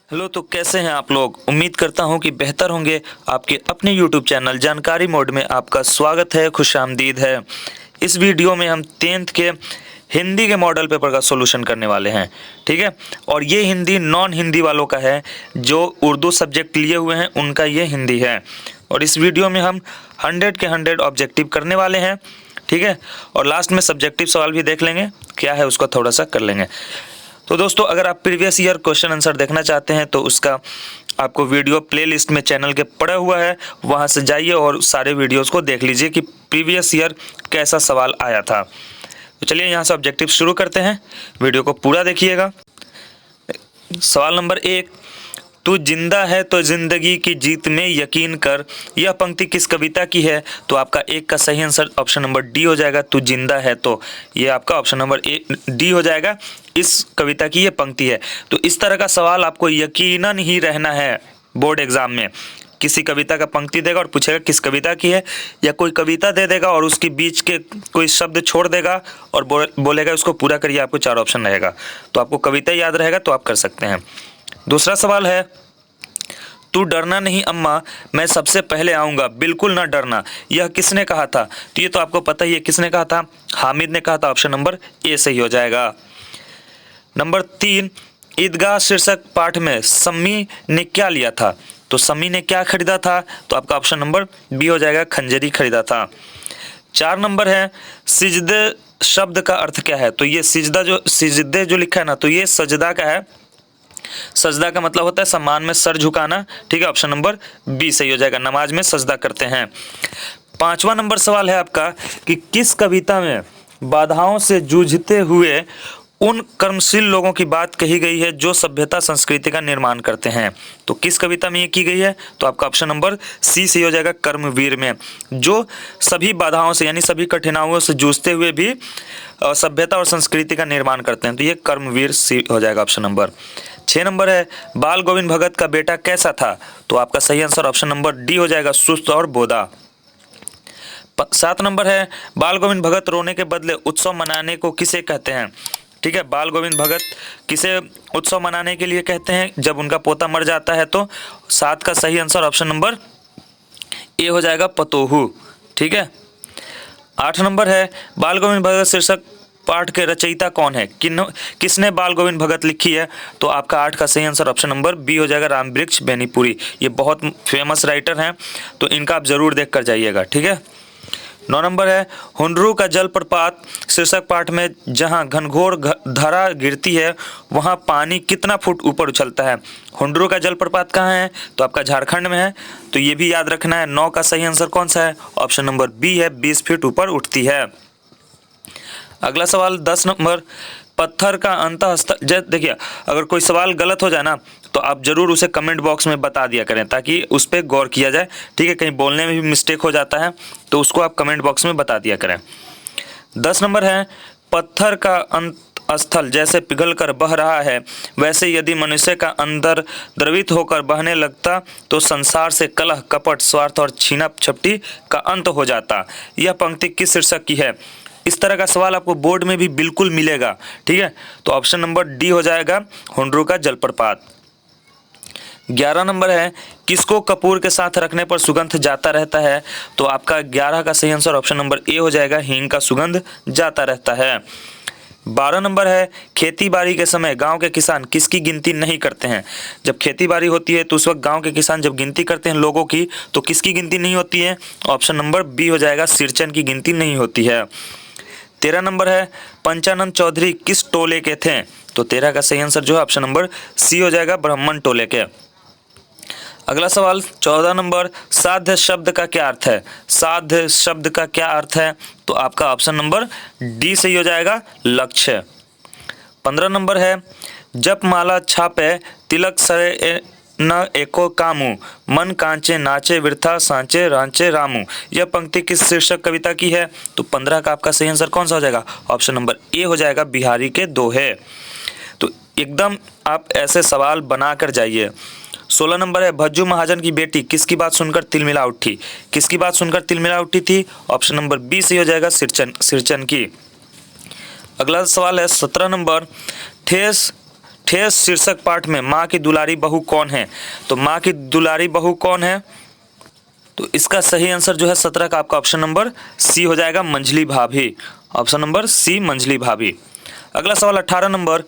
Hello, तो कैसे हैं आप लोग। उम्मीद करता हूं कि बेहतर होंगे। आपके अपने यूट्यूब चैनल जानकारी मोड में आपका स्वागत है, खुशामदीद है। इस वीडियो में हम 10th के हिंदी के मॉडल पेपर का सॉल्यूशन करने वाले हैं, ठीक है। और ये हिंदी नॉन हिंदी वालों का है, जो उर्दू सब्जेक्ट लिए हुए हैं उनका ये हिंदी है। और इस वीडियो में हम 100 के 100 ऑब्जेक्टिव करने वाले हैं, ठीक है। और लास्ट में सब्जेक्टिव सवाल भी देख लेंगे, क्या है उसका थोड़ा सा कर लेंगे। तो दोस्तों, अगर आप प्रीवियस ईयर क्वेश्चन आंसर देखना चाहते हैं तो उसका आपको वीडियो प्लेलिस्ट में चैनल के पड़ा हुआ है, वहां से जाइए और सारे वीडियोस को देख लीजिए कि प्रीवियस ईयर कैसा सवाल आया था। तो चलिए यहाँ से ऑब्जेक्टिव शुरू करते हैं, वीडियो को पूरा देखिएगा। सवाल नंबर 1, तू जिंदा है तो जिंदगी की जीत में यकीन कर। यह पंक्ति किस कविता की है? तो आपका एक का सही आंसर ऑप्शन नंबर डी हो जाएगा। तू जिंदा है तो ये आपका ऑप्शन नंबर डी हो जाएगा। इस कविता की ये पंक्ति है। तो इस तरह का सवाल आपको यकीनन ही रहना है बोर्ड एग्जाम में। किसी कविता का पंक्ति देगा और पूछेगा किस कविता की है, या कोई कविता दे देगा और उसके बीच के कोई शब्द छोड़ देगा और बोलेगा उसको पूरा करिए, आपको 4 ऑप्शन रहेगा। तो आपको कविता याद रहेगा तो आप कर सकते हैं। दूसरा सवाल है, तू डरना नहीं अम्मा, मैं सबसे पहले आऊँगा, बिल्कुल ना डरना। यह किसने कहा था? तो ये तो आपको पता ही है किसने कहा था, हामिद ने कहा था। ऑप्शन नंबर ए सही हो जाएगा। नंबर 3, ईदगाह शीर्षक पाठ में सम्मी ने क्या लिया था? तो सम्मी ने क्या खरीदा था? तो आपका ऑप्शन नंबर बी हो जाएगा, खंजरी खरीदा था। 4 नंबर है, सिजदे शब्द का अर्थ क्या है? तो ये सिजदे जो लिखा है ना, तो ये सजदा का है। सजदा का मतलब होता है सम्मान में सर झुकाना, ठीक है। ऑप्शन नंबर बी सही हो जाएगा, नमाज में सजदा करते हैं। 5वां नंबर सवाल है आपका कि किस कविता में बाधाओं से जूझते हुए उन कर्मशील लोगों की बात कही गई है जो सभ्यता संस्कृति का निर्माण करते हैं? तो किस कविता में ये की गई है? तो आपका ऑप्शन नंबर सी सही हो जाएगा, कर्मवीर में। जो सभी बाधाओं से यानी सभी कठिनाइयों से जूझते हुए भी सभ्यता और संस्कृति का निर्माण करते हैं, तो ये कर्मवीर सी हो जाएगा ऑप्शन नंबर। 6 नंबर है, बाल गोविंद भगत का बेटा कैसा था? तो आपका सही आंसर ऑप्शन नंबर डी हो जाएगा, सुस्त और बोधा। 7 नंबर है, बाल गोविंद भगत रोने के बदले उत्सव मनाने को किसे कहते हैं? ठीक है, बाल गोविंद भगत किसे उत्सव मनाने के लिए कहते हैं? जब उनका पोता मर जाता है। तो 7 का सही आंसर ऑप्शन नंबर ए हो जाएगा, पतोहू, ठीक है। 8 नंबर है, बाल गोविंद भगत शीर्षक पाठ के रचयिता कौन है? किसने बाल गोविंद भगत लिखी है? तो आपका 8 का सही आंसर ऑप्शन नंबर बी हो जाएगा, रामवृक्ष बेनीपुरी। ये बहुत फेमस राइटर हैं, तो इनका आप जरूर देख कर जाइएगा, ठीक है। 9 नंबर है, हुंडरू का जलप्रपात शीर्षक पाठ में जहां घनघोर धारा गिरती है वहां पानी कितना फुट ऊपर उछलता है? हुंडरू का जलप्रपात कहाँ है? तो आपका झारखंड में है, तो ये भी याद रखना है। 9 का सही आंसर कौन सा है? ऑप्शन नंबर बी है, 20 फीट ऊपर उठती है। अगला सवाल 10 नंबर, पत्थर का अंतःस्थल। देखिए, अगर कोई सवाल गलत हो जाए ना तो आप जरूर उसे कमेंट बॉक्स में बता दिया करें, ताकि उस पर गौर किया जाए, ठीक है। कहीं बोलने में भी मिस्टेक हो जाता है तो उसको आप कमेंट बॉक्स में बता दिया करें। 10 नंबर है, पत्थर का स्थल जैसे पिघल कर बह रहा है, वैसे यदि मनुष्य का अंदर द्रवित होकर बहने लगता तो संसार से कलह, कपट, स्वार्थ और छीना झपटी का अंत हो जाता। यह पंक्ति किस शीर्षक की है? इस तरह का सवाल आपको बोर्ड में भी बिल्कुल मिलेगा, ठीक है। तो ऑप्शन नंबर डी हो जाएगा, हुंडरू का जलप्रपात। 11 नंबर है, किसको कपूर के साथ रखने पर सुगंध जाता रहता है? तो आपका 11 का सही आंसर ऑप्शन नंबर ए हो जाएगा, हींग का सुगंध जाता रहता है। 12 नंबर है, खेती बाड़ी के समय गांव के किसान किसकी गिनती नहीं करते हैं? जब खेती बाड़ी होती है तो उस वक्त गांव के किसान जब गिनती करते हैं लोगों की, तो किसकी गिनती नहीं होती है? ऑप्शन नंबर बी हो जाएगा, सिरचन की गिनती नहीं होती है। 13 नंबर है, पंचानंद चौधरी किस टोले के थे? तो 13 का सही आंसर जो है ऑप्शन नंबर सी हो जाएगा, ब्राह्मण टोले के। अगला सवाल 14 नंबर, साध्य शब्द का क्या अर्थ है? साध्य शब्द का क्या अर्थ है? तो आपका ऑप्शन नंबर डी सही हो जाएगा, लक्ष्य। 15 नंबर है, जप माला छापे तिलक सरे न एको कामू, मन कांचे नाचे वृथा सांचे रांचे रामू। यह पंक्ति किस शीर्षक कविता की है? तो 15 का आपका सही आंसर कौन सा हो जाएगा? ऑप्शन नंबर ए हो जाएगा, बिहारी के दोहे। तो एकदम आप ऐसे सवाल बना कर जाइए। 16 नंबर है, भज्जू महाजन की बेटी किसकी बात सुनकर तिलमिला उठी? किसकी बात सुनकर तिलमिला उठी थी? ऑप्शन नंबर बी सही हो जाएगा, सिरचन की। अगला सवाल है 17 नंबर, ठेस ठेस शीर्षक पाठ में माँ की दुलारी बहू कौन है? तो माँ की दुलारी बहू कौन है? तो इसका सही आंसर जो है 17 का आपका ऑप्शन नंबर सी हो जाएगा, मंझली भाभी। ऑप्शन नंबर सी, मंझली भाभी। अगला सवाल 18 नंबर,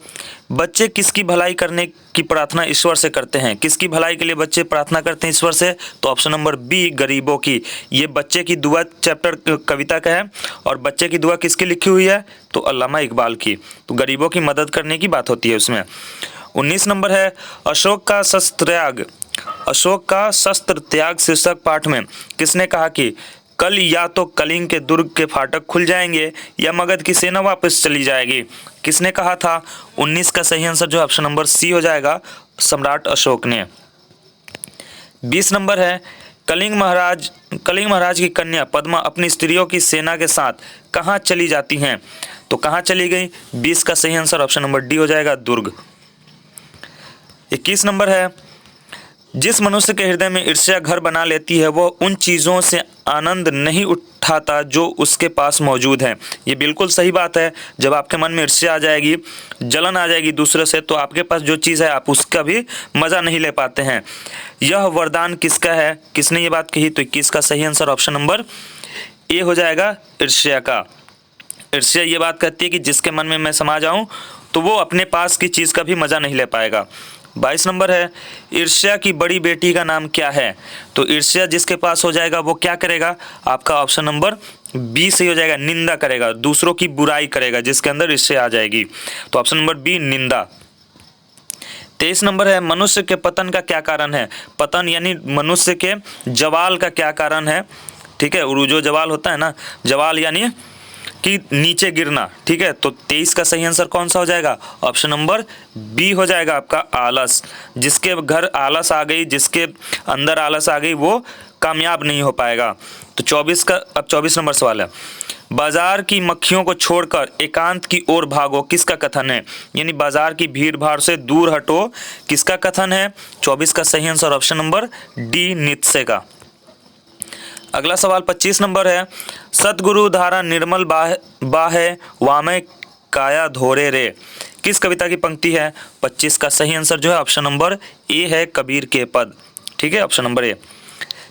बच्चे किसकी भलाई करने की प्रार्थना ईश्वर से करते हैं? किसकी भलाई के लिए बच्चे प्रार्थना करते हैं ईश्वर से? तो ऑप्शन नंबर बी, गरीबों की। ये बच्चे की दुआ चैप्टर कविता का है, और बच्चे की दुआ किसकी लिखी हुई है? तो अल्लामा इकबाल की। तो गरीबों की मदद करने की बात होती है उसमें। 19 नंबर है, अशोक का शस्त्र त्याग शीर्षक पाठ में किसने कहा कि कल या तो कलिंग के दुर्ग के फाटक खुल जाएंगे या मगध की सेना वापस चली जाएगी? किसने कहा था? 19 का सही आंसर जो ऑप्शन नंबर सी हो जाएगा, सम्राट अशोक ने। 20 नंबर है, कलिंग महाराज की कन्या पद्मा अपनी स्त्रियों की सेना के साथ कहाँ चली जाती हैं? तो कहाँ चली गई? 20 का सही आंसर ऑप्शन नंबर डी हो जाएगा, दुर्ग। 21 नंबर है, जिस मनुष्य के हृदय में ईर्ष्या घर बना लेती है वो उन चीज़ों से आनंद नहीं उठाता जो उसके पास मौजूद हैं। ये बिल्कुल सही बात है। जब आपके मन में ईर्ष्या आ जाएगी, जलन आ जाएगी दूसरे से, तो आपके पास जो चीज़ है आप उसका भी मज़ा नहीं ले पाते हैं। यह वरदान किसका है? किसने ये बात कही? तो 21 का सही आंसर ऑप्शन नंबर ए हो जाएगा, ईर्ष्या का। ईर्ष्या ये बात कहती है कि जिसके मन में मैं समा जाऊँ तो वो अपने पास की चीज़ का भी मज़ा नहीं ले पाएगा। 22 नंबर है, ईर्ष्या की बड़ी बेटी का नाम क्या है? तो ईर्ष्या जिसके पास हो जाएगा वो क्या करेगा? आपका ऑप्शन नंबर बी सही हो जाएगा, निंदा करेगा, दूसरों की बुराई करेगा, जिसके अंदर ईर्ष्या आ जाएगी। तो ऑप्शन नंबर बी, निंदा। 23 नंबर है, मनुष्य के पतन का क्या कारण है? पतन यानी मनुष्य के जवाल का क्या कारण है? ठीक है, उरूजो जवाल होता है ना, जवाल यानी कि नीचे गिरना। ठीक है, तो 23 का सही आंसर कौन सा हो जाएगा? ऑप्शन नंबर बी हो जाएगा आपका, आलस। जिसके घर आलस आ गई, जिसके अंदर आलस आ गई, वो कामयाब नहीं हो पाएगा। तो 24 नंबर सवाल है, बाजार की मक्खियों को छोड़कर एकांत की ओर भागो, किसका कथन है? यानी बाजार की भीड़ भाड़ से दूर हटो, किसका कथन है? 24 का सही answer option number D, Nietzsche का। अगला सवाल 25 नंबर है, सतगुरु धारा निर्मल बाहे वामय काया धोरे रे, किस कविता की पंक्ति है? 25 का सही आंसर जो है ऑप्शन नंबर ए है, कबीर के पद। ठीक है, ऑप्शन नंबर ए।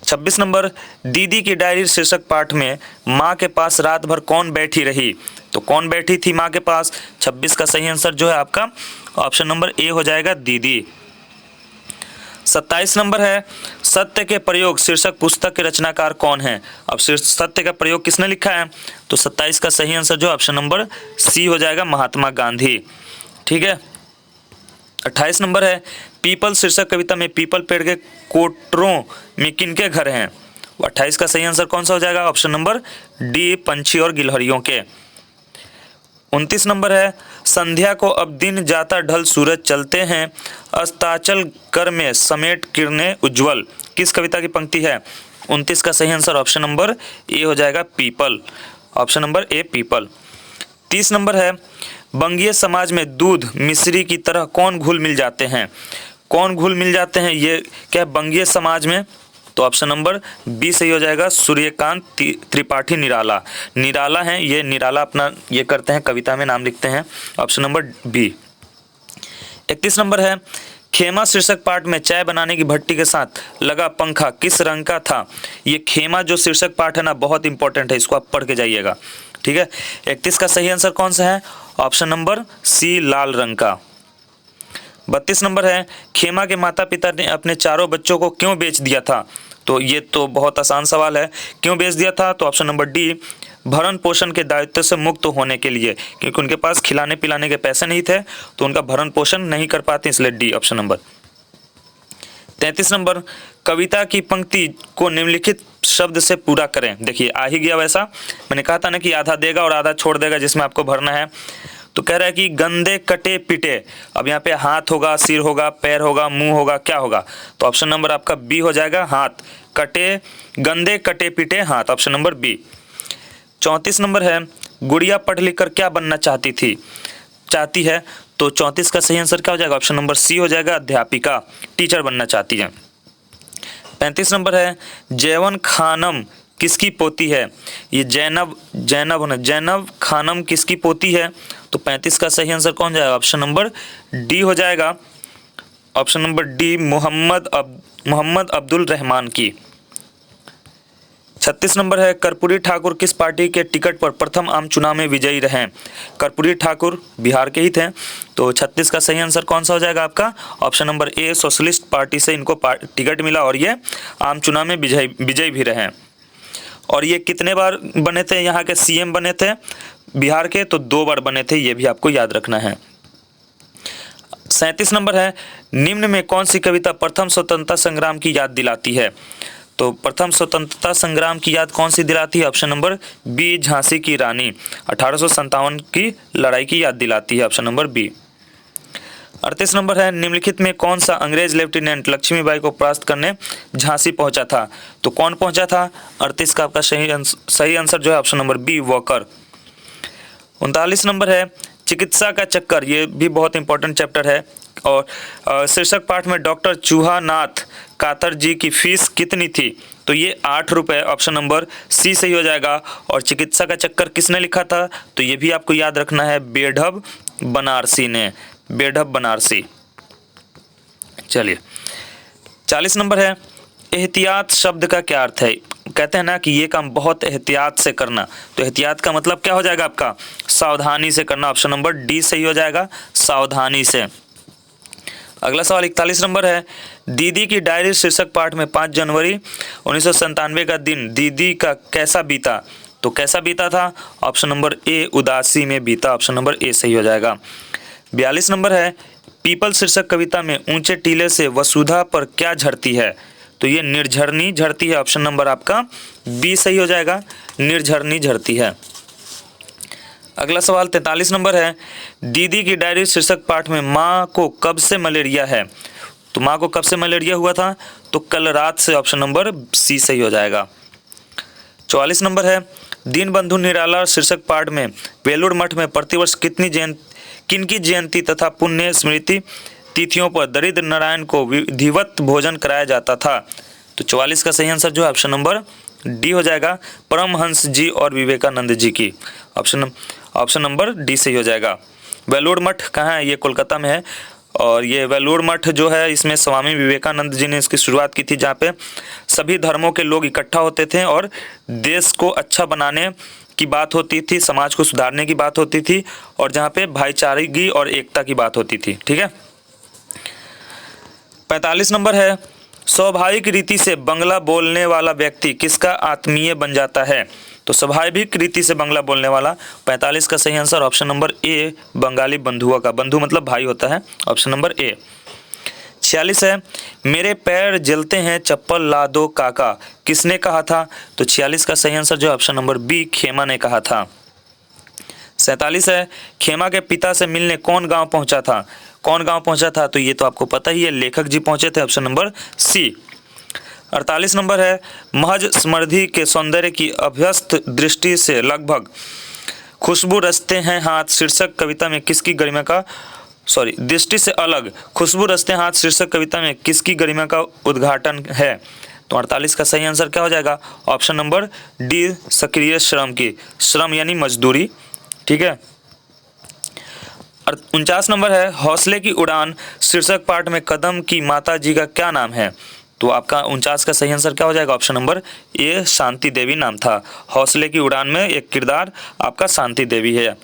26 नंबर, दीदी की डायरी शीर्षक पाठ में माँ के पास रात भर कौन बैठी रही? तो कौन बैठी थी माँ के पास? 26 का सही आंसर जो है आपका ऑप्शन नंबर ए हो जाएगा, दीदी। 27 नंबर है, सत्य के प्रयोग शीर्षक पुस्तक के रचनाकार कौन है? अब सत्य का प्रयोग किसने लिखा है? तो 27 का सही आंसर जो ऑप्शन नंबर सी हो जाएगा, महात्मा गांधी। ठीक है। 28 नंबर है, पीपल शीर्षक कविता में पीपल पेड़ के कोटरों में किनके घर हैं? 28 का सही आंसर कौन सा हो जाएगा? ऑप्शन नंबर डी, पंछी और गिलहरियों के। 29 नंबर है, संध्या को अब दिन जाता ढल सूरज चलते हैं, अस्ताचल कर में समेट किरणें उज्ज्वल, किस कविता की पंक्ति है? 29 का सही आंसर ऑप्शन नंबर ए हो जाएगा, people. Option number A, people. 30 number है, बंगीय समाज में दूध मिश्री की तरह कौन घुल मिल जाते हैं? कौन घुल मिल जाते हैं ये क्या बंगीय समाज में? तो ऑप्शन नंबर बी सही हो जाएगा, सूर्यकांत त्रिपाठी निराला। निराला हैं ये, निराला अपना ये करते हैं, कविता में नाम लिखते हैं। Option number B. 31 नंबर है, खेमा शीर्षक पाठ में चाय बनाने की भट्टी के साथ लगा पंखा किस रंग का था? ये खेमा जो शीर्षक पाठ है ना, बहुत इंपॉर्टेंट है, इसको आप पढ़ के जाइएगा। ठीक है। 31 का सही आंसर कौन सा है? ऑप्शन नंबर सी, लाल रंग का। 32 नंबर है, खेमा के माता पिता ने अपने चारों बच्चों को क्यों बेच दिया था? तो ये तो बहुत आसान सवाल है, क्यों बेच दिया था? तो ऑप्शन नंबर डी, भरण पोषण के दायित्व से मुक्त होने के लिए, क्योंकि उनके पास खिलाने पिलाने के पैसे नहीं थे तो उनका भरण पोषण नहीं कर पाते, इसलिए डी, ऑप्शन नंबर। 33 नंबर, कविता की पंक्ति को निम्नलिखित शब्द से पूरा करें। देखिए आ ही गया, वैसा मैंने कहा था ना कि आधा देगा और आधा छोड़ देगा, जिसमें आपको भरना है। तो कह रहा है कि गंदे कटे पिटे, अब यहाँ पे हाथ होगा, सिर होगा, पैर होगा, मुंह होगा, क्या होगा? तो ऑप्शन नंबर आपका बी हो जाएगा, हाथ। कटे, गंदे कटे पिटे हाथ, ऑप्शन नंबर बी। 34 नंबर है, गुड़िया पढ़ लिख कर क्या बनना चाहती है? तो 34 का सही आंसर क्या हो जाएगा? ऑप्शन नंबर सी हो जाएगा, अध्यापिका, टीचर बनना चाहती है। 35 नंबर है, जैवन खानम किसकी पोती है? ये जैनब खानम किसकी पोती है? तो 35 का सही आंसर कौन जाएगा? ऑप्शन नंबर डी हो जाएगा। Option number D, Mohammad Abdul Rahman की। 36 नंबर है, कर्पूरी ठाकुर किस पार्टी के टिकट पर प्रथम आम चुनाव में विजयी रहे? कर्पूरी ठाकुर बिहार के ही थे। तो 36 का सही आंसर कौन सा हो जाएगा आपका? Option number A, socialist party से इनको टिकट मिला और ये आम चुनाव में विजयी भी रहे। और ये कितने बार बने थे यहाँ के सीएम बने थे बिहार के? तो 2 बार बने थे, ये भी आपको याद रखना है। 37 नंबर है, निम्न में कौन सी कविता प्रथम स्वतंत्रता संग्राम की याद दिलाती है? तो प्रथम स्वतंत्रता संग्राम की याद कौन सी दिलाती है? ऑप्शन नंबर बी, झांसी की रानी 1857 की लड़ाई की याद दिलाती है। Option number B. 38 नंबर है, निम्नलिखित में कौन सा अंग्रेज लेफ्टिनेंट लक्ष्मीबाई को परास्त करने झांसी पहुंचा था? तो कौन पहुंचा था? 38 का आपका सही आंसर जो है option number B, Walker. 39 number है, चिकित्सा का चक्कर, ये भी बहुत इंपॉर्टेंट चैप्टर है और शीर्षक पाठ में डॉक्टर चूहानाथ कातर जी की फीस कितनी थी? तो ये 8 रुपये, ऑप्शन नंबर सी सही हो जाएगा। और चिकित्सा का चक्कर किसने लिखा था? तो ये भी आपको याद रखना है, बेढब बनारसी ने, बेढब बनारसी। चलिए 40 नंबर है, एहतियात शब्द का क्या अर्थ है? कहते हैं ना कि ये काम बहुत एहतियात से करना, तो एहतियात का मतलब क्या हो जाएगा आपका? सावधानी से करना। ऑप्शन नंबर डी सही हो जाएगा, सावधानी से। अगला सवाल 41 नंबर है, दीदी की डायरी शीर्षक पाठ में 5 जनवरी 1997 का दिन दीदी का कैसा बीता? तो कैसा बीता था? ऑप्शन नंबर ए, उदासी में बीता। ऑप्शन नंबर ए सही हो जाएगा। 42 नंबर है, पीपल शीर्षक कविता में ऊंचे टीले से वसुधा पर क्या झरती है? तो ये निर्झरनी झरती है। ऑप्शन नंबर आपका बी सही हो जाएगा, निर्झरनी झरती है। अगला सवाल 43 नंबर है, दीदी की डायरी शीर्षक पाठ में माँ को कब से मलेरिया है? तो माँ को कब से मलेरिया हुआ था? तो कल रात से। ऑप्शन नंबर सी सही हो जाएगा। 44 नंबर है, दीनबंधु निराला शीर्षक पाठ में बेलूर मठ में प्रतिवर्ष किनकी जयंती तथा पुण्य स्मृति तिथियों पर दरिद्र नारायण को विधिवत भोजन कराया जाता था? तो 44 का सही आंसर जो है ऑप्शन नंबर डी हो जाएगा, परमहंस जी और विवेकानंद जी की। ऑप्शन नंबर डी सही हो जाएगा। बेलूर मठ कहाँ है? ये कोलकाता में है और ये बेलूर मठ जो है इसमें स्वामी विवेकानंद जी ने इसकी शुरुआत की थी, जहाँ पे सभी धर्मों के लोग इकट्ठा होते थे और देश को अच्छा बनाने की बात होती थी, समाज को सुधारने की बात होती थी और जहाँ पे भाईचारगी और एकता की बात होती थी। ठीक है। 45 नंबर है, स्वाभाविक रीति से बंगला बोलने वाला व्यक्ति किसका आत्मीय बन जाता है? तो स्वाभाविक रीति से बंगला बोलने वाला, 45 का सही answer option number A, Bengali बंधुओं का, बंधु मतलब भाई होता है। Option number A. 46 है, मेरे पैर जलते हैं चप्पल ला दो काका, किसने कहा था? तो 46 का सही आंसर जो ऑप्शन नंबर बी, खेमा ने कहा था। 47 है, खेमा के पिता से मिलने कौन गांव पहुंचा था? कौन गांव पहुंचा था? तो ये तो आपको पता ही है, लेखक जी पहुंचे थे। Option number C. 48 नंबर है, महज समृद्धि के सौंदर्य की अभ्यस्त दृष्टि से लगभग खुशबू रचते हैं हाथ शीर्षक कविता में किसकी गरिमा का दृष्टि से अलग खुशबू रचते हाथ शीर्षक कविता में किसकी गरिमा का उद्घाटन है? तो 48 का सही आंसर क्या हो जाएगा? ऑप्शन नंबर डी, सक्रिय श्रम की, श्रम यानी मजदूरी। ठीक है। 49 नंबर है, हौसले की उड़ान शीर्षक पाठ में कदम की माता जी का क्या नाम है? तो आपका 49 का सही आंसर क्या हो जाएगा? Option number A, Shanti Devi नाम था। हौसले की उड़ान में एक किरदार आपका शांति देवी है।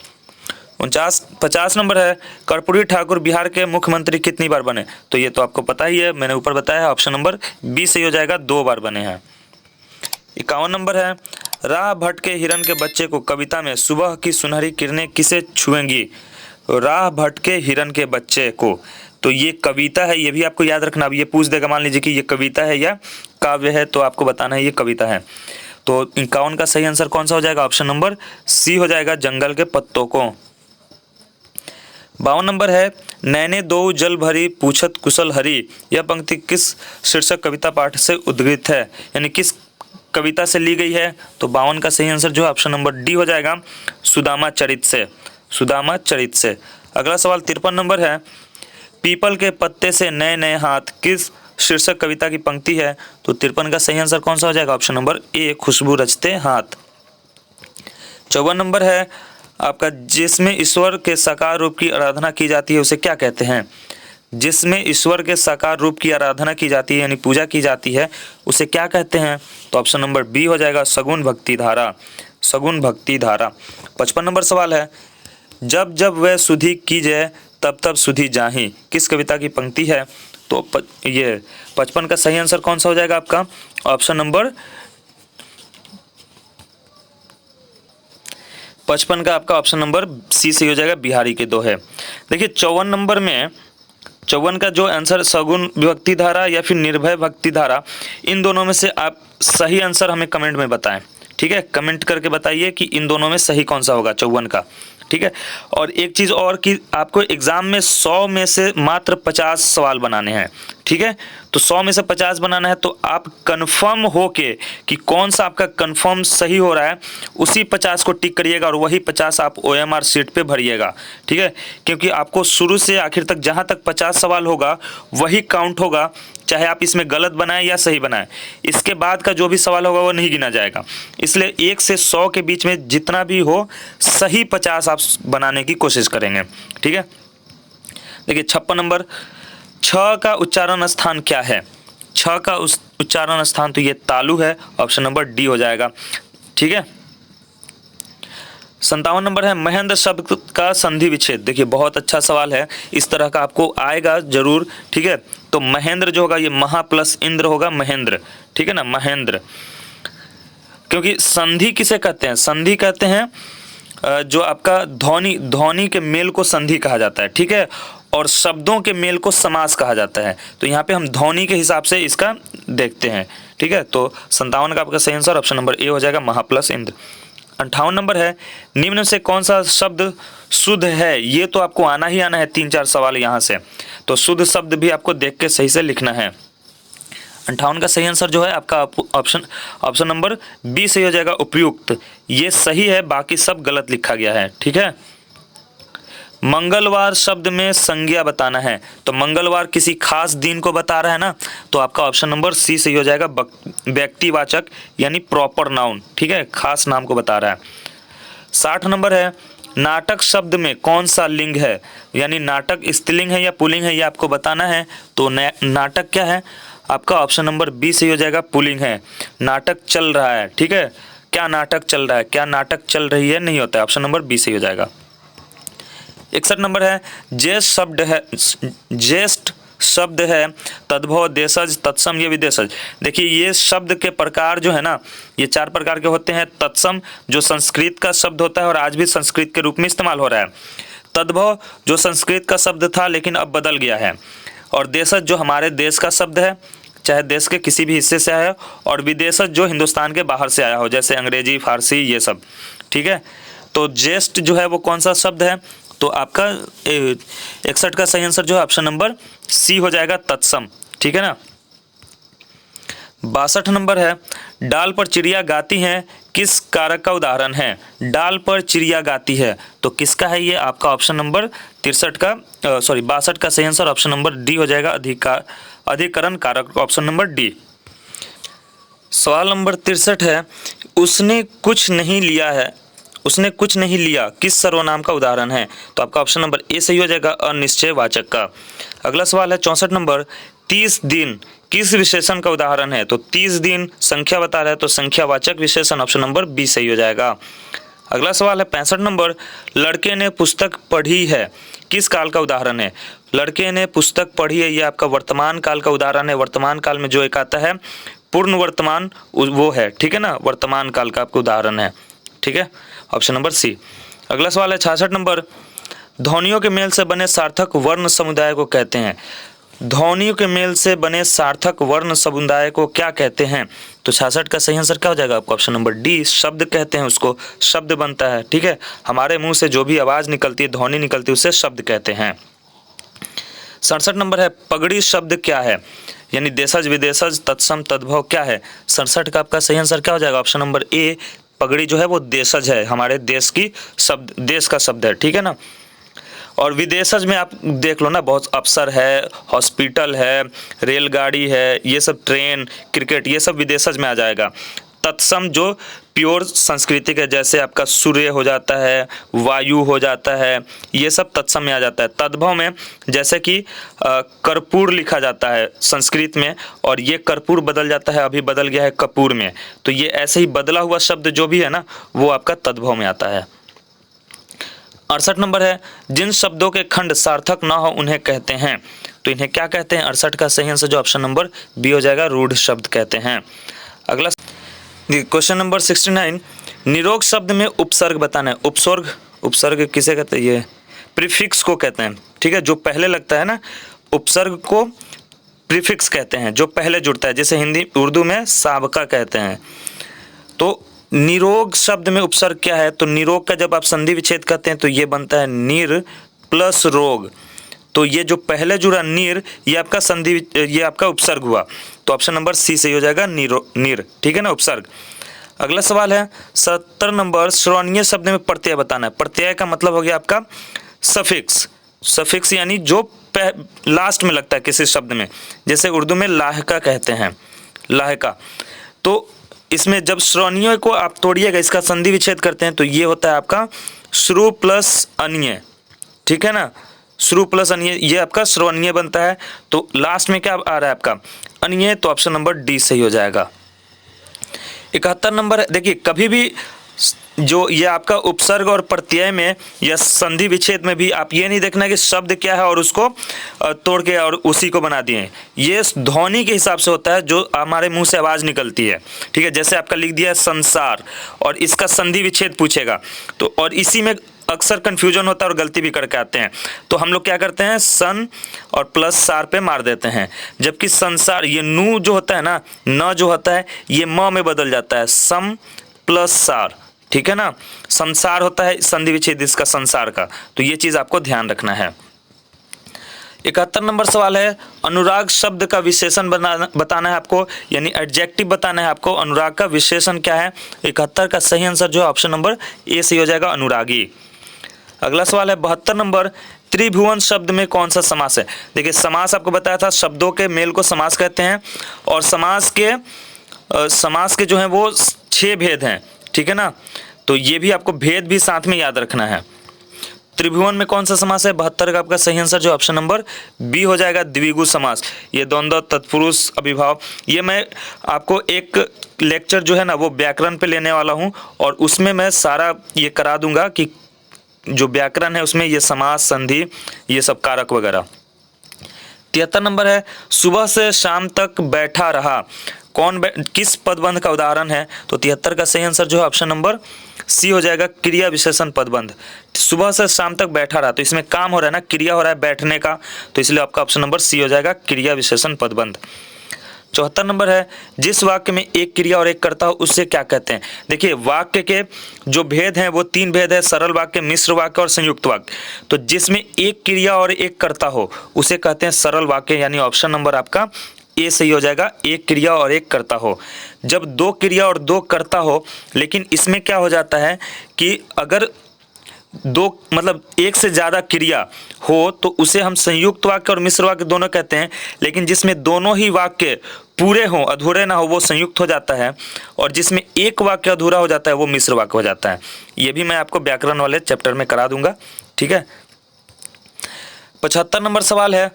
50 नंबर है, कर्पूरी ठाकुर बिहार के मुख्यमंत्री कितनी बार बने? तो ये तो आपको पता ही है, मैंने ऊपर बताया है। ऑप्शन नंबर बी सही हो जाएगा, 2 बार बने हैं। 51 नंबर है, राह भटके हिरन के बच्चे को कविता में सुबह की सुनहरी किरणें किसे छुएंगी? राह भटके हिरन के बच्चे को, तो ये कविता है, ये भी आपको याद रखना। अब ये पूछ देगा, मान लीजिए कि ये कविता है या काव्य है, तो आपको बताना है ये कविता है। तो 51 का सही आंसर कौन सा हो जाएगा? ऑप्शन नंबर सी हो जाएगा, जंगल के पत्तों को। 52 नंबर है, नैने दो जल भरी पूछत कुशल हरी, यह पंक्ति किस शीर्षक कविता पाठ से उद्धृत है, यानी किस कविता से ली गई है? तो 52 का सही आंसर जो है ऑप्शन नंबर डी हो जाएगा, सुदामा चरित से, सुदामा चरित से। अगला सवाल 53 नंबर है, पीपल के पत्ते से नए नए हाथ किस शीर्षक कविता की पंक्ति है। तो 53 का सही आंसर कौन सा हो जाएगा? ऑप्शन नंबर ए, खुशबू रचते हाथ। 54 नंबर है आपका, जिसमें ईश्वर के साकार रूप की आराधना की जाती है उसे क्या कहते हैं? जिसमें ईश्वर के साकार रूप की आराधना की जाती है यानी पूजा की जाती है उसे क्या कहते हैं? तो ऑप्शन नंबर बी हो जाएगा, सगुण भक्ति धारा। सगुण भक्ति धारा। 55 नंबर सवाल है, जब जब वह सुधि कीजय तब तब सुधि जाहि, किस कविता की पंक्ति है? तो ये 55 का सही आंसर कौन सा हो जाएगा आपका? ऑप्शन नंबर 55 का आपका ऑप्शन नंबर सी सही हो जाएगा, बिहारी के दो है। देखिए 54 नंबर में 54 का जो आंसर सगुण भक्ति धारा या फिर निर्भय भक्ति धारा, इन दोनों में से आप सही आंसर हमें कमेंट में बताएं। ठीक है, कमेंट करके बताइए कि इन दोनों में सही कौन सा होगा 54 का। ठीक है, और एक चीज़ और कि आपको एग्जाम में 100 में से मात्र 50 सवाल बनाने हैं। ठीक है, तो 100 में से 50 बनाना है, तो आप कंफर्म हो के कि कौन सा आपका कंफर्म सही हो रहा है उसी 50 को टिक करिएगा और वही 50 आप OMR शीट पे भरिएगा। ठीक है, क्योंकि आपको शुरू से आखिर तक जहाँ तक 50 सवाल होगा वही काउंट होगा, चाहे आप इसमें गलत बनाएं या सही बनाएं। इसके बाद का जो भी सवाल होगा वो नहीं गिना जाएगा। इसलिए 1 से 100 के बीच में जितना भी हो सही 50 आप बनाने की कोशिश करेंगे। ठीक है, देखिए 56 नंबर, छ का उच्चारण स्थान क्या है? छ का उच्चारण स्थान तो ये तालु है, ऑप्शन नंबर डी हो जाएगा। ठीक है, 57 नंबर है, महेंद्र शब्द का संधि विच्छेद। देखिए बहुत अच्छा सवाल है, इस तरह का आपको आएगा जरूर। ठीक है, तो महेंद्र जो होगा ये महा प्लस इंद्र होगा, महेंद्र। ठीक है ना, महेंद्र। क्योंकि संधि किसे कहते हैं? संधि कहते हैं जो आपका ध्वनि के मेल को संधि कहा जाता है। ठीक है, और शब्दों के मेल को समास कहा जाता है। तो यहाँ पे हम ध्वनि के हिसाब से इसका देखते हैं। ठीक है, तो 57 का आपका सही आंसर ऑप्शन नंबर ए हो जाएगा, महा प्लस इंद्र। 58 नंबर है, निम्न से कौन सा शब्द शुद्ध है? ये तो आपको आना ही आना है, 3-4 सवाल यहाँ से। तो शुद्ध शब्द भी आपको देख के सही से लिखना है। 58 का सही आंसर जो है आपका ऑप्शन नंबर बी सही हो जाएगा, उपयुक्त। ये सही है, बाकी सब गलत लिखा गया है। ठीक है, मंगलवार शब्द में संज्ञा बताना है, तो मंगलवार किसी खास दिन को बता रहा है ना, तो आपका ऑप्शन नंबर सी सही हो जाएगा, व्यक्तिवाचक यानी प्रॉपर नाउन। ठीक है, खास नाम को बता रहा है। 60 नंबर है, नाटक शब्द में कौन सा लिंग है? यानी नाटक स्त्रीलिंग है या पुल्लिंग है, ये आपको बताना है। तो नाटक क्या है? आपका ऑप्शन नंबर बी सही हो जाएगा, पुल्लिंग है। नाटक चल रहा है। ठीक है, क्या नाटक चल रहा है, क्या नाटक चल रही है, नहीं होता है। ऑप्शन नंबर बी सही हो जाएगा। 61 नंबर है, ज्येष्ठ शब्द है तद्भव देशज तत्सम ये विदेशज। देखिए ये शब्द के प्रकार जो है ना, ये 4 प्रकार के होते हैं। तत्सम जो संस्कृत का शब्द होता है और आज भी संस्कृत के रूप में इस्तेमाल हो रहा है। तद्भव जो संस्कृत का शब्द था लेकिन अब बदल गया है। और देशज जो हमारे देश का शब्द है, चाहे देश के किसी भी हिस्से से आया हो। और विदेशज जो हिंदुस्तान के बाहर से आया हो, जैसे अंग्रेजी, फारसी, ये सब। ठीक है, तो ज्येष्ठ जो है वो कौन सा शब्द है? तो आपका 61 का सही आंसर जो है ऑप्शन नंबर सी हो जाएगा, तत्सम। ठीक है ना। 62 नंबर है, डाल पर चिड़िया गाती हैं किस कारक का उदाहरण है? डाल पर चिड़िया गाती है तो किसका है ये? आपका ऑप्शन नंबर 62 का सही आंसर ऑप्शन नंबर डी हो जाएगा, अधिकरण कारक, ऑप्शन नंबर डी। सवाल नंबर 63 है, उसने कुछ नहीं लिया है, उसने कुछ नहीं लिया किस सर्वनाम का उदाहरण है? तो आपका ऑप्शन नंबर ए सही हो जाएगा, अनिश्चयवाचक का। अगला सवाल है 64 नंबर, 30 दिन किस विशेषण का उदाहरण है? तो 30 दिन संख्या बता रहा है तो संख्यावाचक विशेषण, ऑप्शन नंबर बी सही हो जाएगा। अगला सवाल है 65 नंबर, लड़के ने पुस्तक पढ़ी है किस काल का उदाहरण है? लड़के ने पुस्तक पढ़ी है, ये आपका वर्तमान काल का उदाहरण है। वर्तमान काल में जो एक आता है पूर्ण वर्तमान, वो है। ठीक है ना, वर्तमान काल का आपका उदाहरण है। ठीक है, ऑप्शन नंबर सी। अगला सवाल है 66 नंबर, ध्वनियों के मेल से बने सार्थक वर्ण समुदाय को कहते हैं? ध्वनियों के मेल से बने सार्थक वर्ण समुदाय को क्या कहते हैं? तो 66 का सही आंसर क्या हो जाएगा आपका? ऑप्शन नंबर डी, शब्द कहते हैं उसको, शब्द बनता है। ठीक है, हमारे मुंह से जो भी आवाज निकलती है, ध्वनि निकलती है, उसे शब्द कहते हैं। 67 नंबर है, पगड़ी शब्द क्या है? यानी देशज, विदेशज, तत्सम, तद्भव क्या है? 67 का आपका सही आंसर क्या हो जाएगा? ऑप्शन नंबर ए, पगड़ी जो है वो देशज है, हमारे देश की शब्द, देश का शब्द है। ठीक है ना। और विदेशज में आप देख लो ना, बहुत अफसर है, हॉस्पिटल है, रेलगाड़ी है, ये सब ट्रेन, क्रिकेट, ये सब विदेशज में आ जाएगा। तत्सम जो प्योर संस्कृतिक है, जैसे आपका सूर्य हो जाता है, वायु हो जाता है, ये सब तत्सम में आ जाता है। तद्भव में जैसे कि कर्पूर लिखा जाता है संस्कृत में, और ये कर्पूर बदल जाता है, अभी बदल गया है कपूर में। तो ये ऐसे ही बदला हुआ शब्द जो भी है ना, वो आपका तद्भव में आता है। 68 नंबर है, जिन शब्दों के खंड सार्थक ना हो उन्हें कहते हैं। तो इन्हें क्या कहते हैं? 68 का सही आंसर जो ऑप्शन नंबर बी हो जाएगा, रूढ़ शब्द कहते हैं। अगला क्वेश्चन नंबर 69, निरोग शब्द में उपसर्ग बताना है। उपसर्ग किसे कहते हैं? ये प्रीफिक्स को कहते हैं, ठीक है, जो पहले लगता है ना, उपसर्ग को प्रीफिक्स कहते हैं, जो पहले जुड़ता है, जैसे उर्दू में साबका कहते हैं। तो निरोग शब्द में उपसर्ग क्या है? तो निरोग का जब आप संधि विच्छेद करते हैं तो ये बनता है निर प्लस रोग। तो ये जो पहले जुड़ा निर, ये आपका ये आपका उपसर्ग हुआ। तो ऑप्शन नंबर सी सही हो जाएगा, निर, ठीक है ना, उपसर्ग। अगला सवाल है 70 नंबर, श्रवणीय शब्द में प्रत्यय बताना है। प्रत्यय का मतलब हो गया आपका सफिक्स यानी जो लास्ट में लगता है किसी शब्द में, जैसे उर्दू में लाहका कहते हैं, लाहका। तो इसमें जब श्रवणीय को आप तोड़िएगा, इसका संधि विच्छेद करते हैं, तो ये होता है आपका श्रु प्लस अन्य, ठीक है ना, श्रु प्लस अन्य, ये आपका श्रवणीय बनता है। तो लास्ट में क्या आ रहा है आपका? अन्य। तो ऑप्शन नंबर डी सही हो जाएगा। 71 नंबर, देखिए कभी भी जो ये आपका उपसर्ग और प्रत्यय में या संधि विच्छेद में भी आप ये नहीं देखना कि शब्द क्या है और उसको तोड़ के और उसी को बना दिए। ये ध्वनि के हिसाब से होता है, जो हमारे मुंह से आवाज़ निकलती है, ठीक है। जैसे आपका लिख दिया है संसार, और इसका संधि विच्छेद पूछेगा तो, और इसी में अक्सर कन्फ्यूजन होता है और गलती भी करके आते हैं। तो हम लोग क्या करते हैं, सन और प्लस सार पे मार देते हैं, जबकि संसार, ये नू जो होता है ना, न जो होता है, ये म में बदल जाता है, सम प्लस सार, ठीक है ना। संसार होता है संधि विच्छेद इसका संसार का, तो ये चीज़ आपको ध्यान रखना है। 71 नंबर सवाल है, अनुराग शब्द का विशेषण बताना है आपको, यानी एडजेक्टिव बताना है आपको। अनुराग का विशेषण क्या है? 71 का सही आंसर जो है ऑप्शन नंबर ए सही हो जाएगा, अनुरागी। अगला सवाल है 72 नंबर, त्रिभुवन शब्द में कौन सा समास है? देखिए समास आपको बताया था, शब्दों के मेल को समास कहते हैं, और समास के जो हैं वो 6 भेद हैं, ठीक है ना। तो ये भी आपको भेद भी साथ में याद रखना है। त्रिभुवन में कौन सा समास है? 72 का आपका सही आंसर जो ऑप्शन नंबर बी हो जाएगा, द्विगु समास। ये द्वंद्व, तत्पुरुष, अभिभाव, ये मैं आपको एक लेक्चर जो है ना वो व्याकरण पे लेने वाला हूँ, और उसमें मैं सारा ये करा दूंगा कि जो व्याकरण है उसमें ये समास, संधि, ये सब कारक वगैरह। 73 नंबर है, सुबह से शाम तक बैठा रहा, किस पदबंध का उदाहरण है? तो 73 का सही आंसर जो है ऑप्शन नंबर सी हो जाएगा, क्रिया विशेषण पदबंध। सुबह से शाम तक बैठा रहा, तो इसमें काम हो रहा है ना, क्रिया हो रहा है बैठने का, तो इसलिए आपका ऑप्शन नंबर सी हो जाएगा, क्रिया विशेषण पदबंध। 74 नंबर है, जिस वाक्य में एक क्रिया और एक कर्ता हो उससे क्या कहते हैं? देखिए वाक्य के जो भेद हैं वो 3 भेद है, सरल वाक्य, मिश्र वाक्य और संयुक्त वाक्य। तो जिसमें एक क्रिया और एक कर्ता हो उसे कहते हैं सरल वाक्य, यानी ऑप्शन नंबर आपका ए सही हो जाएगा, एक क्रिया और एक कर्ता हो। जब 2 क्रिया और 2 कर्ता हो, लेकिन इसमें क्या हो जाता है कि अगर एक से ज़्यादा क्रिया हो तो उसे हम संयुक्त वाक्य और मिश्र वाक्य दोनों कहते हैं, लेकिन जिसमें दोनों ही वाक्य पूरे हों, अधूरे ना हो, वो संयुक्त हो जाता है, और जिसमें एक वाक्य अधूरा हो जाता है वो मिश्र वाक्य हो जाता है। ये भी मैं आपको व्याकरण वाले चैप्टर में करा दूंगा, ठीक है। 75 नंबर सवाल है,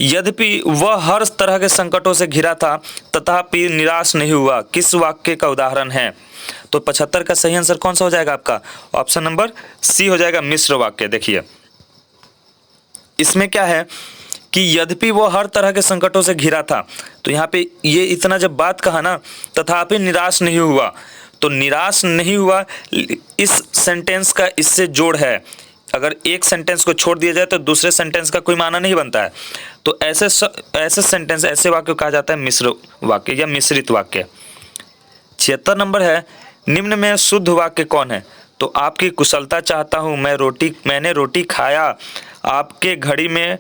यद्यपि वह हर तरह के संकटों से घिरा था तथापि निराश नहीं हुआ, किस वाक्य का उदाहरण है? तो 75 का सही आंसर कौन सा हो जाएगा आपका? ऑप्शन नंबर सी हो जाएगा, मिश्र वाक्य। देखिए इसमें क्या है कि यद्यपि वो हर तरह के संकटों से घिरा था, तो यहाँ पे ये इतना जब बात कहा ना, तथापि निराश नहीं हुआ, तो निराश नहीं हुआ इस सेंटेंस का इससे जोड़ है। अगर एक सेंटेंस को छोड़ दिया जाए तो दूसरे सेंटेंस का कोई माना नहीं बनता है, तो ऐसे सेंटेंस, ऐसे वाक्य को कहा जाता है मिश्र वाक्य या मिश्रित वाक्य। 76 नंबर है, निम्न में शुद्ध वाक्य कौन है? तो आपकी कुशलता चाहता हूँ, मैंने रोटी खाया, आपके घड़ी में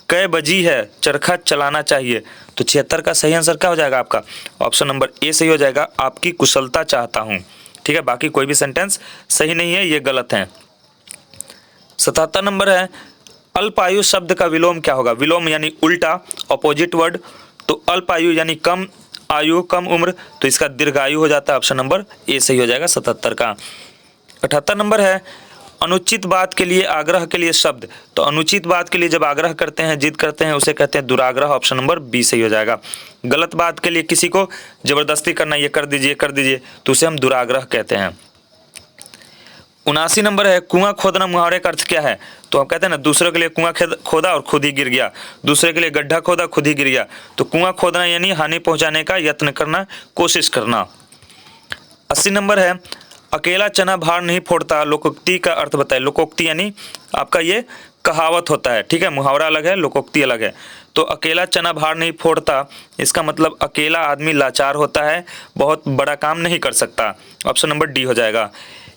कै बजी है, चरखा चलाना चाहिए। तो 76 का सही आंसर क्या हो जाएगा आपका? ऑप्शन नंबर ए सही हो जाएगा, आपकी कुशलता चाहता हूँ, ठीक है। बाकी कोई भी सेंटेंस सही नहीं है, ये गलत है। 77 नंबर है, अल्पायु शब्द का विलोम क्या होगा? विलोम यानी उल्टा, अपोजिट वर्ड। तो अल्पायु यानी कम आयु, कम उम्र, तो इसका दीर्घायु हो जाता है। ऑप्शन नंबर ए सही हो जाएगा 77 का। 78 नंबर है अनुचित बात के लिए आग्रह के लिए शब्द। तो अनुचित बात के लिए जब आग्रह करते हैं, जिद करते हैं, उसे कहते हैं दुराग्रह। ऑप्शन नंबर बी सही हो जाएगा। गलत बात के लिए किसी को जबरदस्ती करना, ये कर दीजिए, तो उसे हम दुराग्रह कहते हैं। 79 नंबर है कुआं खोदना मुहावरे का अर्थ क्या है? तो आप कहते हैं ना, दूसरों के लिए कुआं खोदा और खुद ही गिर गया, दूसरे के लिए गड्ढा खोदा, खुद ही गिर गया। तो कुआं खोदना यानी हानि पहुंचाने का यत्न करना, कोशिश करना। 80 नंबर है अकेला चना भार नहीं फोड़ता, लोकोक्ति का अर्थ बताए। लोकोक्ति यानी आपका ये कहावत होता है, ठीक है, मुहावरा अलग है, लोकोक्ति अलग है। तो अकेला चना भार नहीं फोड़ता, इसका मतलब अकेला आदमी लाचार होता है, बहुत बड़ा काम नहीं कर सकता। ऑप्शन नंबर डी हो जाएगा।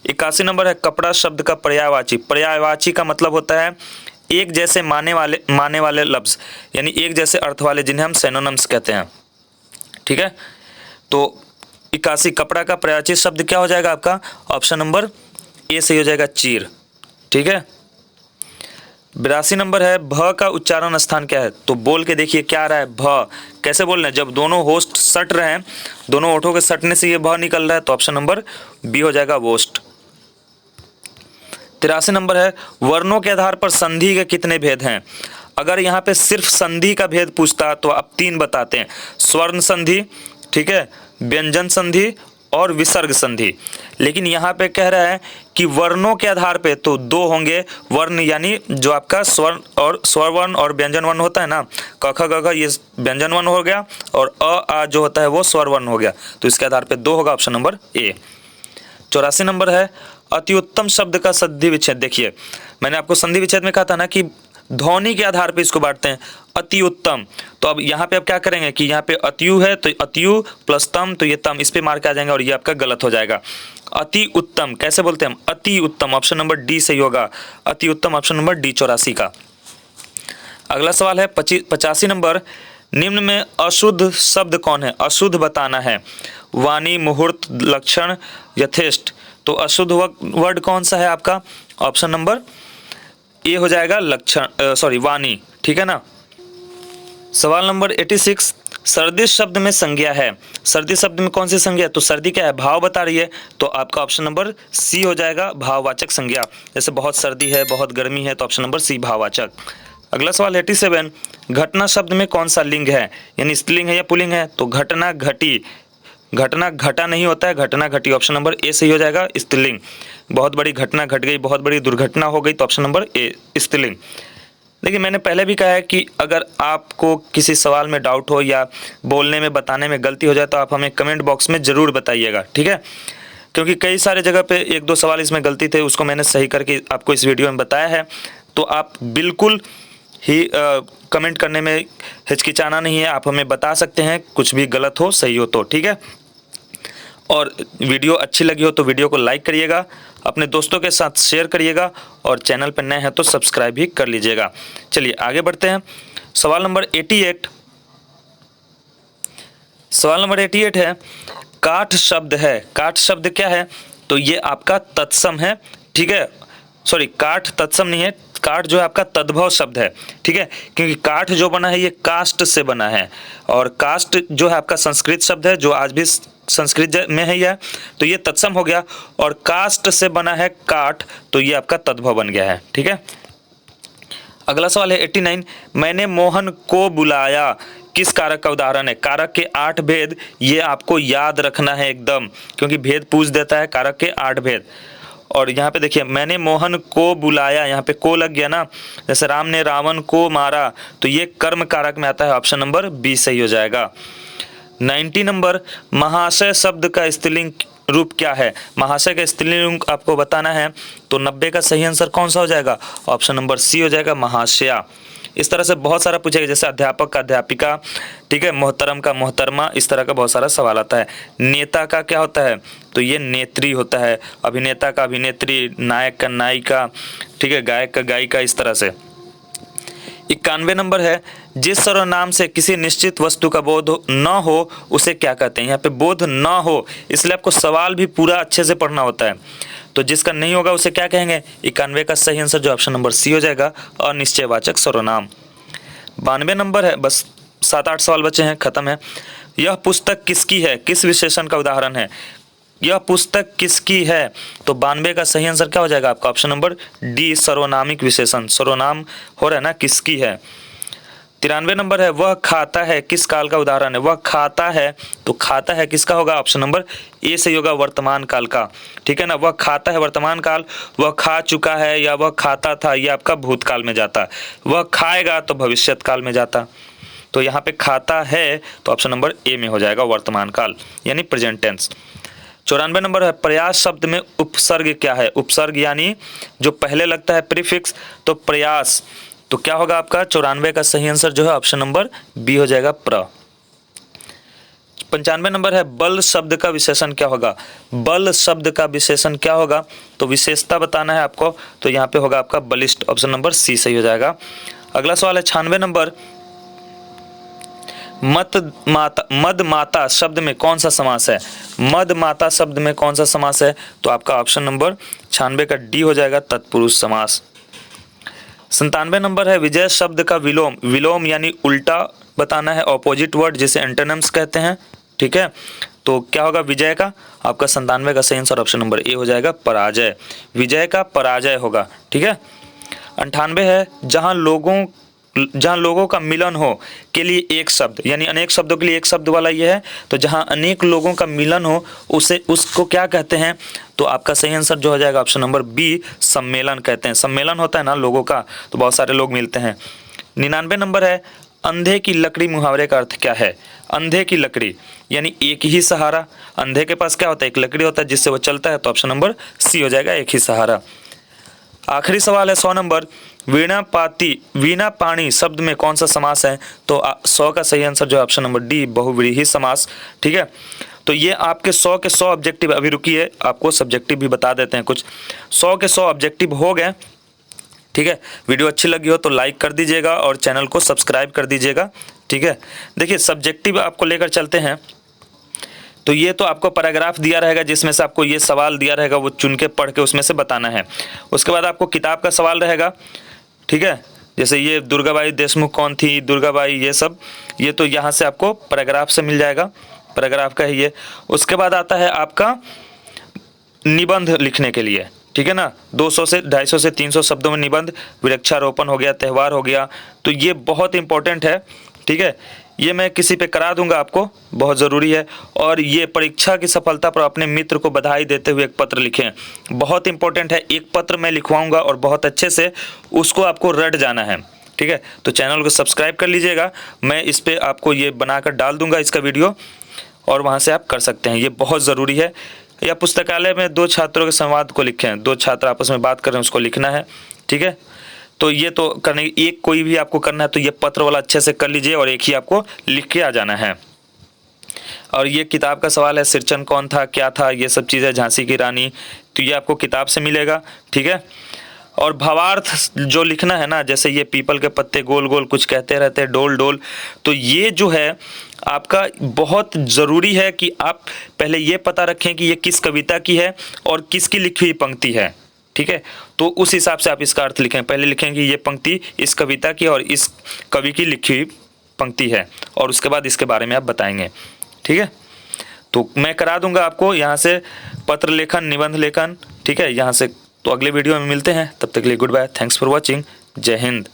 81 नंबर है कपड़ा शब्द का पर्यायवाची। पर्यायवाची का मतलब होता है एक जैसे माने वाले लफ्ज, यानी एक जैसे अर्थ वाले, जिन्हें हम सिनोनिम्स कहते हैं, ठीक है। तो 81 कपड़ा का पर्यायवाची शब्द क्या हो जाएगा आपका? ऑप्शन नंबर ए सही हो जाएगा, चीर, ठीक है। 82 नंबर है भ का उच्चारण स्थान क्या है? तो बोल के देखिए क्या आ रहा है, भ कैसे बोल रहे हैं? जब दोनों होस्ट सट रहे हैं, दोनों ओठों के सटने से ये भ निकल रहा है, तो ऑप्शन नंबर बी हो जाएगा, वोस्ट। 83 नंबर है वर्णों के आधार पर संधि के कितने भेद हैं? अगर यहाँ पे सिर्फ संधि का भेद पूछता तो आप 3 बताते हैं, स्वर्ण संधि, ठीक है, व्यंजन संधि और विसर्ग संधि। लेकिन यहाँ पे कह रहा है कि वर्णों के आधार पे तो 2 होंगे। वर्ण यानी जो आपका स्वर्ण और स्वरवर्ण और व्यंजन वर्ण होता है ना, क ख ग घ, ये व्यंजन वर्ण हो गया, और अ आ जो होता है वो स्वर वर्ण हो गया, तो इसके आधार पे 2 होगा, ऑप्शन नंबर ए। 84 नंबर है अति उत्तम शब्द का संधि विच्छेद। देखिए मैंने आपको संधि विच्छेद में कहा था ना कि ध्वनि के आधार पे इसको बांटते हैं, अति उत्तम। तो अब यहाँ पे आप क्या करेंगे कि यहाँ पे अतियु है तो अतियु प्लस तम, तो ये तम इस पे मार के आ जाएंगे और ये आपका गलत हो जाएगा। अति उत्तम कैसे बोलते हैं हम? अति उत्तम, ऑप्शन नंबर डी सही होगा, अति उत्तम, ऑप्शन नंबर डी 84 का। अगला सवाल है 85 नंबर, निम्न में अशुद्ध शब्द कौन है? अशुद्ध बताना है। वाणी, मुहूर्त, लक्षण, यथेष्ट। तो अशुद्ध वर्ड कौन सा है आपका? ऑप्शन नंबर ए हो जाएगा, लक्षण, वाणी, ठीक है ना। सवाल नंबर 86, सर्दी शब्द में संज्ञा है। सर्दी शब्द में कौन सी संज्ञा है? तो सर्दी क्या है? भाव बता रही है, तो आपका ऑप्शन नंबर सी हो जाएगा, भाववाचक संज्ञा। जैसे बहुत सर्दी है, बहुत गर्मी है, तो ऑप्शन नंबर सी भाववाचक। अगला सवाल 87, घटना शब्द में कौन सा लिंग है, यानी स्त्रीलिंग है या पुल्लिंग है? तो घटना, घटी। घटना घटा नहीं होता है, घटना घटी, ऑप्शन नंबर ए सही हो जाएगा, स्त्रीलिंग। बहुत बड़ी घटना घट गई, बहुत बड़ी दुर्घटना हो गई, तो ऑप्शन नंबर ए स्त्रीलिंग। देखिए मैंने पहले भी कहा है कि अगर आपको किसी सवाल में डाउट हो या बोलने में बताने में गलती हो जाए तो आप हमें कमेंट बॉक्स में ज़रूर बताइएगा, ठीक है। क्योंकि कई सारे जगह पे 1-2 सवाल इसमें गलती थे, उसको मैंने सही करके आपको इस वीडियो में बताया है। तो आप बिल्कुल ही कमेंट करने में हिचकिचाना नहीं है, आप हमें बता सकते हैं, कुछ भी गलत हो सही हो तो, ठीक है। और वीडियो अच्छी लगी हो तो वीडियो को लाइक करिएगा, अपने दोस्तों के साथ शेयर करिएगा, और चैनल पर नए हैं तो सब्सक्राइब भी कर लीजिएगा। चलिए आगे बढ़ते हैं। सवाल नंबर 88, सवाल नंबर 88 है काठ शब्द है। काठ शब्द क्या है? तो ये आपका तत्सम है, ठीक है। सॉरी, काठ तत्सम नहीं है, काठ जो है आपका तद्भव शब्द है, ठीक है। क्योंकि काठ जो बना है ये कास्ट से बना है, और कास्ट जो है आपका संस्कृत शब्द है, जो आज भी संस्कृत में है यह, तो ये तत्सम हो गया। और कास्ट से बना है काठ, तो ये आपका तद्भव बन गया है, ठीक है। अगला सवाल है 89, मैंने मोहन को बुलाया, किस कारक का उदाहरण है? कारक के 8 भेद, ये आपको याद रखना है एकदम, क्योंकि भेद पूछ देता है, कारक के 8 भेद। और यहाँ पे देखिए मैंने मोहन को बुलाया, यहाँ पे को लग गया ना, जैसे राम ने रावण को मारा, तो ये कर्म कारक में आता है, ऑप्शन नंबर बी सही हो जाएगा। 90 नंबर, महाशय शब्द का स्त्रीलिंग रूप क्या है? महाशय का स्त्रीलिंग आपको बताना है, तो 90 का सही आंसर कौन सा हो जाएगा? ऑप्शन नंबर सी हो जाएगा, महाशया। इस तरह से बहुत सारा पूछेगा, जैसे अध्यापक का अध्यापिका, ठीक है, मोहतरम का मोहतरमा, इस तरह का बहुत सारा सवाल आता है। नेता का क्या होता है? तो ये नेत्री होता है। अभिनेता का अभिनेत्री, नायक का नायिका, ठीक है, गायक का गायिका, इस तरह से। 91 नंबर है जिस सर्वनाम से किसी निश्चित वस्तु का बोध न हो उसे क्या कहते हैं? यहाँ पे बोध न हो, इसलिए आपको सवाल भी पूरा अच्छे से पढ़ना होता है। तो जिसका नहीं होगा उसे क्या कहेंगे? 91 का सही आंसर जो ऑप्शन नंबर सी हो जाएगा, अनिश्चयवाचक सर्वनाम। 92 नंबर है, बस 7-8 सवाल बचे हैं, खत्म है। यह पुस्तक किसकी है? किस विशेषण का उदाहरण है? यह पुस्तक किसकी है? तो 92 का सही आंसर क्या हो जाएगा आपका? ऑप्शन नंबर डी, सर्वनामिक विशेषण। सर्वनाम हो रहा है ना, किसकी है। 93 नंबर है, वह खाता है किस काल का उदाहरण है? वह खाता है, तो खाता है किसका होगा? ऑप्शन नंबर ए से होगा, वर्तमान काल का। ठीक है ना, वह खाता है वर्तमान काल, वह खा चुका है या वह खाता था, ये आपका भूतकाल में जाता। वह खाएगा तो भविष्यत काल में जाता। तो यहाँ पे खाता है तो ऑप्शन नंबर ए में हो जाएगा, वर्तमान काल यानी प्रेजेंट टेंस। 94 नंबर है, प्रयास शब्द में उपसर्ग क्या है? उपसर्ग यानी जो पहले लगता है प्रीफिक्स, तो प्रयास, तो क्या होगा आपका? 94 का सही आंसर जो है ऑप्शन नंबर बी हो जाएगा, प्र। 95 नंबर है, बल शब्द का विशेषण क्या होगा? बल शब्द का विशेषण क्या होगा? तो विशेषता बताना है आपको, तो यहाँ पे होगा आपका बलिष्ठ, ऑप्शन नंबर सी सही हो जाएगा। अगला सवाल है 96 नंबर, मद माता शब्द में कौन सा समास है? मद माता शब्द में कौन सा समास है? तो आपका ऑप्शन नंबर 96 का डी हो जाएगा, तत्पुरुष समास। 97 नंबर है, विजय शब्द का विलोम, विलोम यानी उल्टा बताना है, ऑपोजिट वर्ड जिसे एंटोनिम्स कहते हैं। ठीक है, तो क्या होगा विजय का? आपका 97 का सही आंसर ऑप्शन नंबर ए हो जाएगा, पराजय। विजय का पराजय होगा। ठीक है। 98 है, जहां लोगों का मिलन हो के लिए एक शब्द, यानी अनेक शब्दों के लिए एक शब्द वाला ये है, तो जहां अनेक लोगों का मिलन हो उसको क्या कहते हैं? तो आपका सही आंसर जो हो जाएगा ऑप्शन नंबर बी, सम्मेलन कहते हैं। सम्मेलन होता है ना लोगों का, तो बहुत सारे लोग मिलते हैं। 99 नंबर है, अंधे की लकड़ी मुहावरे का अर्थ क्या है? अंधे की लकड़ी यानी एक ही सहारा। अंधे के पास क्या होता है? एक लकड़ी होता है जिससे वो चलता है, तो ऑप्शन नंबर सी हो जाएगा, एक ही सहारा। आखिरी सवाल है 100 नंबर, वीणा पाणी शब्द में कौन सा समास है? तो 100 का सही आंसर जो है ऑप्शन नंबर डी, बहुव्रीहि समास। ठीक है, तो ये आपके 100 के 100 ऑब्जेक्टिव, अभी रुकिए आपको सब्जेक्टिव भी बता देते हैं कुछ। 100 के 100 ऑब्जेक्टिव हो गए। ठीक है, वीडियो अच्छी लगी हो तो लाइक कर दीजिएगा और चैनल को सब्सक्राइब कर दीजिएगा। ठीक है, देखिए सब्जेक्टिव आपको लेकर चलते हैं। तो ये तो आपको पैराग्राफ दिया रहेगा जिसमें से आपको ये सवाल दिया रहेगा, वो चुन के पढ़ के उसमें से बताना है। उसके बाद आपको किताब का सवाल रहेगा। ठीक है, जैसे ये दुर्गाबाई देशमुख कौन थी, दुर्गाबाई, ये सब, ये तो यहाँ से आपको पैराग्राफ से मिल जाएगा, पैराग्राफ का है ये। उसके बाद आता है आपका निबंध लिखने के लिए। ठीक है ना, 200 से 250 से 300 शब्दों में निबंध, वृक्षारोपण हो गया, त्यौहार हो गया, तो ये बहुत इंपॉर्टेंट है। ठीक है, ये मैं किसी पे करा दूंगा आपको, बहुत ज़रूरी है। और ये परीक्षा की सफलता पर अपने मित्र को बधाई देते हुए एक पत्र लिखें, बहुत इंपॉर्टेंट है। एक पत्र मैं लिखवाऊंगा और बहुत अच्छे से उसको आपको रट जाना है। ठीक है, तो चैनल को सब्सक्राइब कर लीजिएगा, मैं इस पर आपको ये बनाकर डाल दूंगा इसका वीडियो, और वहाँ से आप कर सकते हैं, ये बहुत ज़रूरी है। या पुस्तकालय में 2 छात्रों के संवाद को लिखें, 2 छात्र आपस में बात कर रहे हैं उसको लिखना है। ठीक है, तो ये तो करने, एक कोई भी आपको करना है तो ये पत्र वाला अच्छे से कर लीजिए और एक ही आपको लिख के आ जाना है। और ये किताब का सवाल है, सिरचन कौन था, क्या था, ये सब चीज़ें, झांसी की रानी, तो ये आपको किताब से मिलेगा। ठीक है, और भावार्थ जो लिखना है ना, जैसे ये पीपल के पत्ते गोल गोल कुछ कहते रहते हैं, डोल डोल, तो ये जो है आपका बहुत ज़रूरी है कि आप पहले ये पता रखें कि ये किस कविता की है और किसकी लिखी हुई पंक्ति है। ठीक है, तो उस हिसाब से आप इसका अर्थ लिखें। पहले लिखें कि ये पंक्ति इस कविता की और इस कवि की लिखी हुई पंक्ति है, और उसके बाद इसके बारे में आप बताएंगे। ठीक है, तो मैं करा दूंगा आपको यहाँ से पत्र लेखन, निबंध लेखन। ठीक है, यहाँ से। तो अगले वीडियो में मिलते हैं, तब तक के लिए good bye, thanks for watching, जय हिंद।